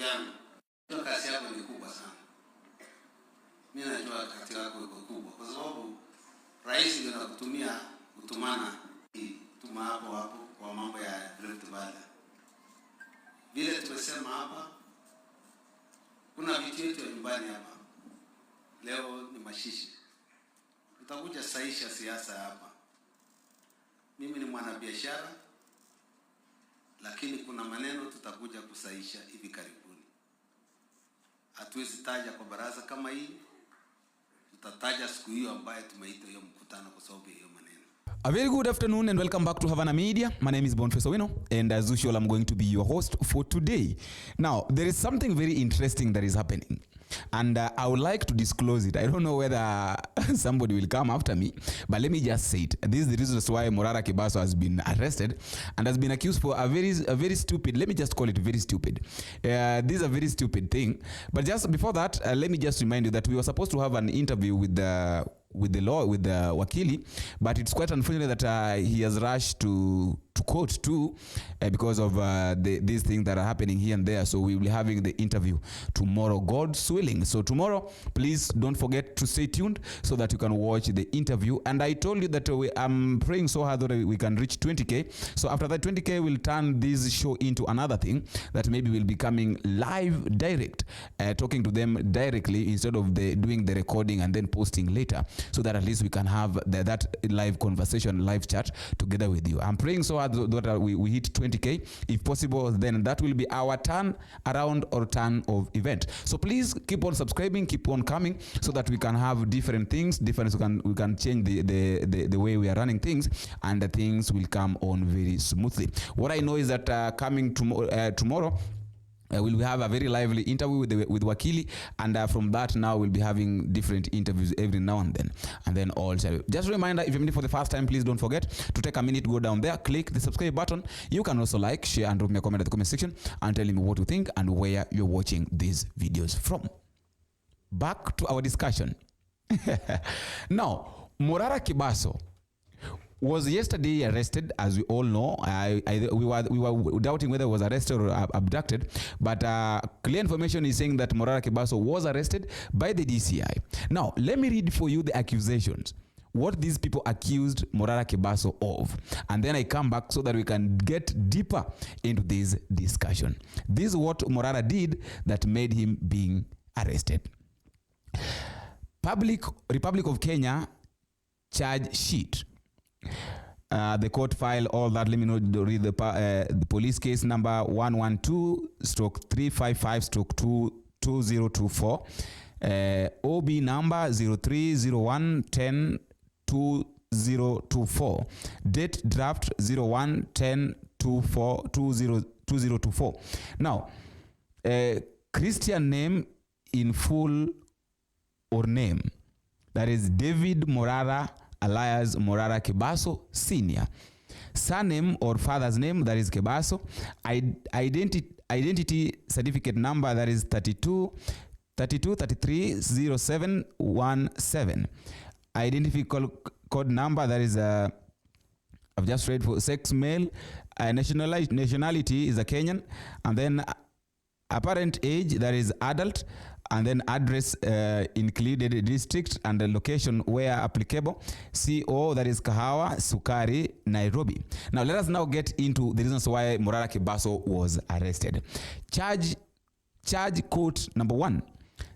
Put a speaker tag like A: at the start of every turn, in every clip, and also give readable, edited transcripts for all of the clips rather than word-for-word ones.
A: yangu, hiyo kazi yako ni kubwa sana. Mimi najua kazi yako iko kubwa kwa sababu rais ndio anakutumia kutumana tuma hapo kwa mambo ya Rift Valley. Vile tumesema hapa, kuna vitu yetu nyumbani hapa. Leo ni mashishi. Tutakuja saisha siasa hapa. Mimi ni mwanabiashara, lakini kuna maneno tutakuja kusaisha hivi karibuni. Hatuwezi taja kwa baraza kama hii. Tutataja siku hiyo ambayo tumeita hiyo mkutano kwa sababu hiyo maneno.
B: A very good afternoon and welcome back to Havana Media. My name is Boniface Owino, and as usual I'm going to be your host for today. Now, there is something very interesting that is happening, and I would like to disclose it. I don't know whether somebody will come after me, but let me just say it. This is the reason why Morara Kibaso has been arrested and has been accused for a very stupid, let me just call it very stupid. This is a very stupid thing. But just before that, let me just remind you that we were supposed to have an interview with the Wakili, but it's quite unfortunate that he has rushed to court too because of these things that are happening here and there. So we will be having the interview tomorrow, God's willing. So tomorrow, please don't forget to stay tuned so that you can watch the interview. And I told you that I'm praying so hard that we can reach 20K. So after that 20K, we'll turn this show into another thing that maybe will be coming live direct, talking to them directly instead of doing the recording and then posting later, so that at least we can have that live conversation, live chat together with you. I'm praying so hard that we hit 20K. If possible, then that will be our turn around or turn of event. So please keep on subscribing, keep on coming, so that we can have different things, we can change the way we are running things, and the things will come on very smoothly. What I know is that coming tomorrow, we'll have a very lively interview with Wakili, and from that now we'll be having different interviews every now and then also. Just a reminder, if you're meeting for the first time, please don't forget to take a minute, go down there, click the subscribe button. You can also like, share, and drop me a comment at the comment section and tell me what you think and where you're watching these videos from. Back to our discussion. Now, Morara Kibaso was yesterday arrested, as we all know. We were doubting whether he was arrested or abducted, but clear information is saying that Morara Kibaso was arrested by the DCI. Now, let me read for you the accusations, what these people accused Morara Kibaso of, and then I come back so that we can get deeper into this discussion. This is what Morara did that made him being arrested. Republic of Kenya charge sheet. The court file, all that. Let me know, read the police case number 112/355/2024, OB number 0301102024, date draft 01102024. Now, Christian name in full or name, that is David Morara alias Morara Kibaso Senior. Surname or father's name, that is Kibaso. Identity certificate number, that is 32330717. Identification code number, that is I've just read for sex male. Nationality is a Kenyan, and then apparent age, that is adult, and then address included district and the location where applicable. CO, that is Kahawa, Sukari, Nairobi. Now let us now get into the reasons why Morara Kibaso was arrested. Charge count number 1,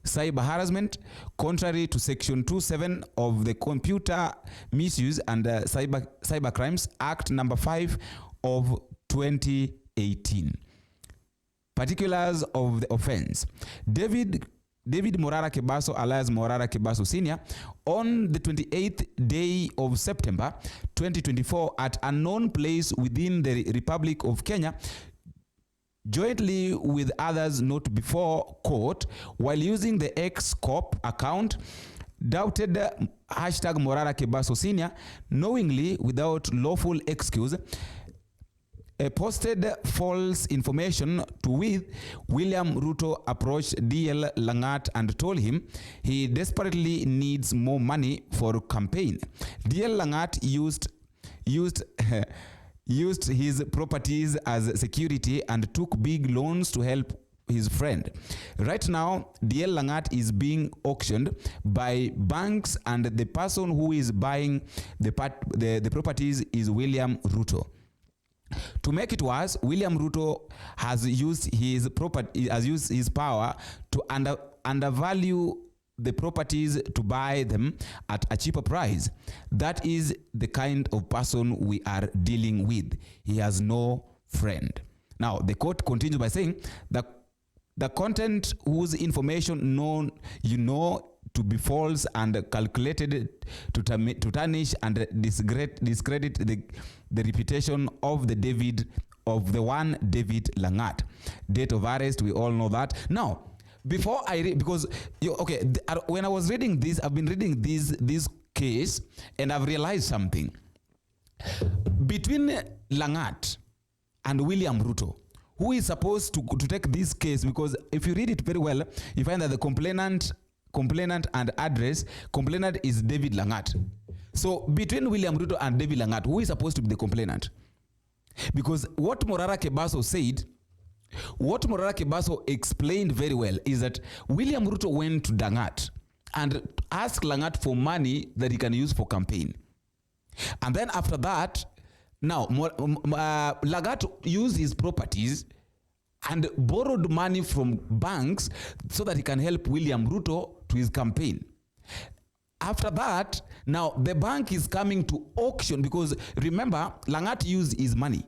B: cyber harassment, contrary to section 27 of the Computer Misuse and Cyber Crimes Act number 5 of 2018. Particulars of the offense. David Morara Kibaso alias Morara Kibaso Senior, on the 28th day of September 2024 at a known place within the Republic of Kenya, jointly with others not before court, while using the X-Corp account, doubted hashtag Morara Kibaso Senior, knowingly without lawful excuse, posted false information to which William Ruto approached DL Langat and told him he desperately needs more money for campaign. DL Langat used his properties as security and took big loans to help his friend. Right now, DL Langat is being auctioned by banks, and the person who is buying the properties is William Ruto. To make it worse, William Ruto has used his power to undervalue the properties to buy them at a cheaper price. That is the kind of person we are dealing with. He has no friend. Now, the court continues by saying that the content whose information known to be false and calculated to tarnish and discredit the reputation of the one David Langat. Date of arrest, we all know that. Now, before I read, because when I was reading this, I've been reading this case, and I've realized something. Between Langat and William Ruto, who is supposed to take this case, because if you read it very well, you find that the complainant and address, complainant is David Langat. So between William Ruto and David Langat, who is supposed to be the complainant? Because what Morara explained very well is that William Ruto went to Langat and asked Langat for money that he can use for campaign. And then after that, now Langat used his properties and borrowed money from banks so that he can help William Ruto to his campaign. After that, now the bank is coming to auction, because remember, Langat used his money.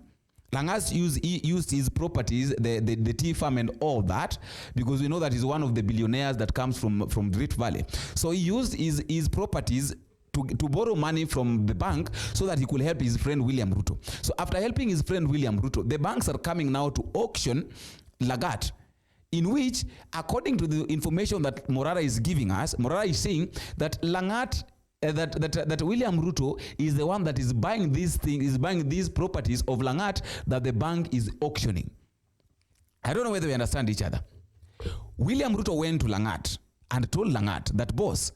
B: Langat used his properties, the tea farm and all that, because we know that he's one of the billionaires that comes from Rift Valley. So he used his properties to borrow money from the bank so that he could help his friend William Ruto. So after helping his friend William Ruto, the banks are coming now to auction Langat, in which, according to the information that Morara is giving us, Morara is saying that Langat, that William Ruto is the one that is buying these properties of Langat that the bank is auctioning. I don't know whether we understand each other. William Ruto went to Langat and told Langat that, boss,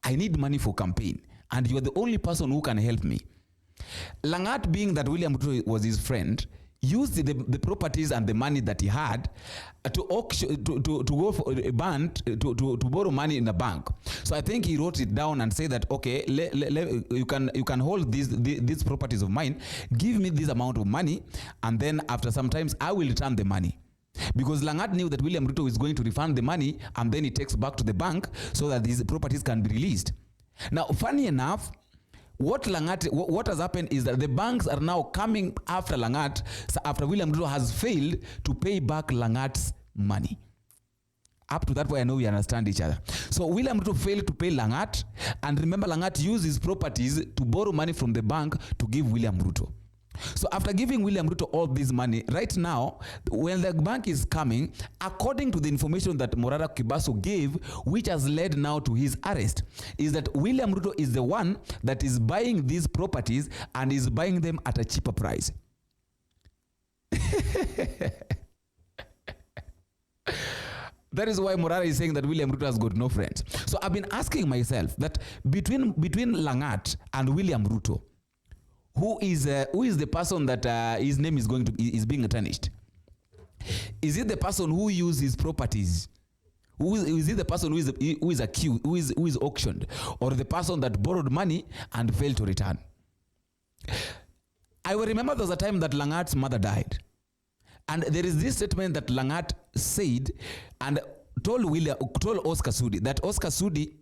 B: I need money for campaign, and you are the only person who can help me. Langat, being that William Ruto was his friend, used the properties and the money that he had to auction, to go for a bank, to borrow money in a bank. So I think he wrote it down and said that, okay, you can hold these properties of mine, give me this amount of money, and then after some times I will return the money. Because Langat knew that William Ruto is going to refund the money, and then he takes back to the bank so that these properties can be released. Now, funny enough, what has happened is that the banks are now coming after Langat, after William Ruto has failed to pay back Langat's money. Up to that point, I know we understand each other. So William Ruto failed to pay Langat, and remember, Langat used his properties to borrow money from the bank to give William Ruto. So after giving William Ruto all this money, right now, when the bank is coming, according to the information that Morara Kibaso gave, which has led now to his arrest, is that William Ruto is the one that is buying these properties and is buying them at a cheaper price. That is why Morara is saying that William Ruto has got no friends. So I've been asking myself that between Langat and William Ruto, who is the person that his name is being tarnished? Is it the person who used his properties? Is it the person who is accused, who is auctioned, or the person that borrowed money and failed to return? I will remember there was a time that Langat's mother died, and there is this statement that Langat said and told Oscar Sudi that Oscar Sudi,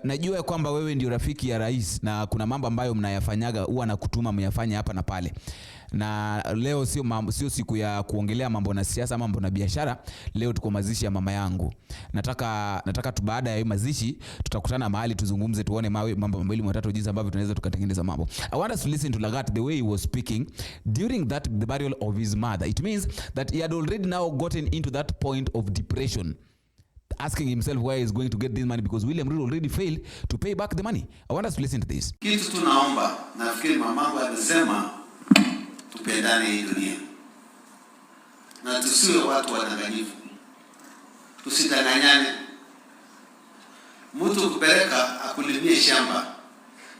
B: najua kwamba wewe ndio rafiki ya rais na kuna mambo ambayo mnayafanyaga huwa nakutuma myafanye hapa na pale, na leo sio siku ya kuongelea mambo na siasa, mambo na biashara. Leo tuko mazishi ya mama yangu. Nataka tu baada ya mazishi tutakutana mahali tuzungumze, tuone mambo mawili matatu jinsi ambavyo tunaweza tukatengeneza mambo. I want us to listen to Langat the way he was speaking during the burial of his mother. It means that he had already now gotten into that point of depression, asking himself where he's going to get this money, because William Ruto already failed to pay back the money. I want us to listen to this.
A: Kitu tunaomba, nafikiri mamangu alisema tupendane hii dunia, na tusiwe watu wadanganyifu, tusidanganyane. Mtu kupeleka akulimie shamba,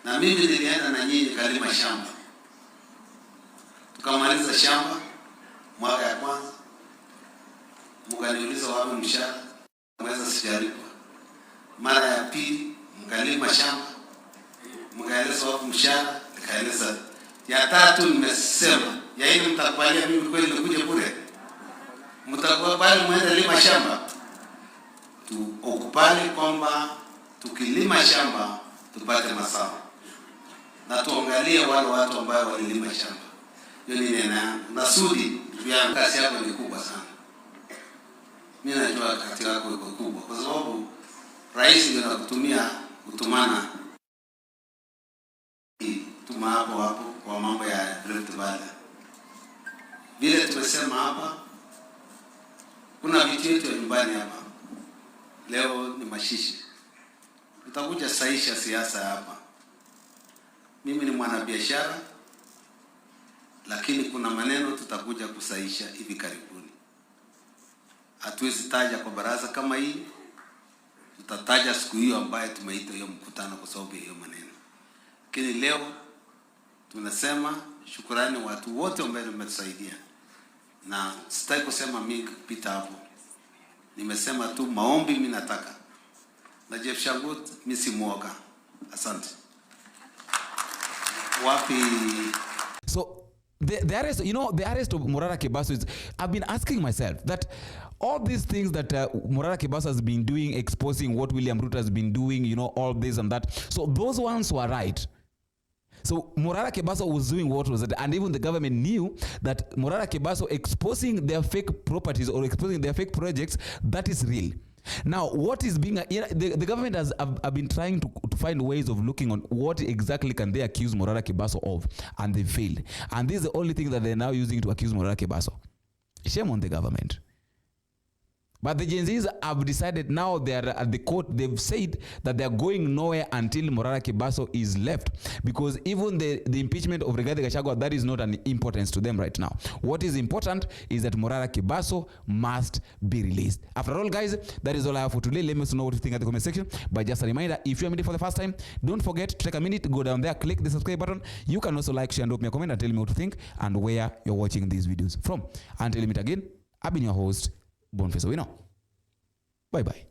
A: na mimi nilienda na nyinyi kalima shamba, tukamaliza shamba mwaka ya kwanza, mkaniuliza wapi mshahara, mweza sijalipwa. Mara ya pili mkalima shamba, mkaeleza wapi mshahara, nikaeleza. Ya tatu nimesema, ya nne mtakubalia mimi kweli nikuje bure? Mtakubali muende lima shamba? Tukubali kwamba tukilima shamba tupate mazao. Na tuangalie wale watu ambao walilima shamba. Hiyo ni nena. Nasudi, ya kazi yako ni kubwa sana. Mimi najua kazi yako iko kubwa kwa sababu rais ndio anakutumia kutumana tuma hapo kwa mambo ya Rift Valley. Vile tumesema hapa, kuna vitu yetu ya nyumbani hapa. Leo ni mashishi. Tutakuja saisha siasa hapa. Mimi ni mwanabiashara, lakini kuna maneno tutakuja kusaisha hivi karibuni. Hatuwezi taja kwa baraza kama hii. Tutataja siku hiyo ambayo tumeita hiyo mkutano kwa sababu hiyo maneno. Lakini leo tunasema shukrani watu wote ambao wametusaidia. Na sitaki kusema mingi kupita hapo. Nimesema tu maombi mimi nataka. Na Jeff Shangut mimi si muoga. Asante. Wapi?
B: So the arrest, the arrest of Morara Kebaso is, I've been asking myself that all these things that Morara Kebaso has been doing, exposing what William Ruto has been doing, all this and that. So those ones were right. So Morara Kebaso was doing what was it? And even the government knew that Morara Kebaso exposing their fake properties or exposing their fake projects, that is real. Now, what is being, the government has been trying to find ways of looking on what exactly can they accuse Morara Kebaso of, and they failed. And this is the only thing that they're now using to accuse Morara Kebaso. Shame on the government. But the Gen Zs have decided now they are at the court. They've said that they are going nowhere until Morara Kebaso is left. Because even the impeachment of Rigathi Gachagua, that is not an importance to them right now. What is important is that Morara Kebaso must be released. After all, guys, that is all I have for today. Let me know what you think at the comment section. But just a reminder, if you're meeting for the first time, don't forget to take a minute, go down there, click the subscribe button. You can also like, share, and drop me a comment and tell me what you think and where you're watching these videos from. Until we meet again, I've been your host, Boniface Owino. Bye-bye.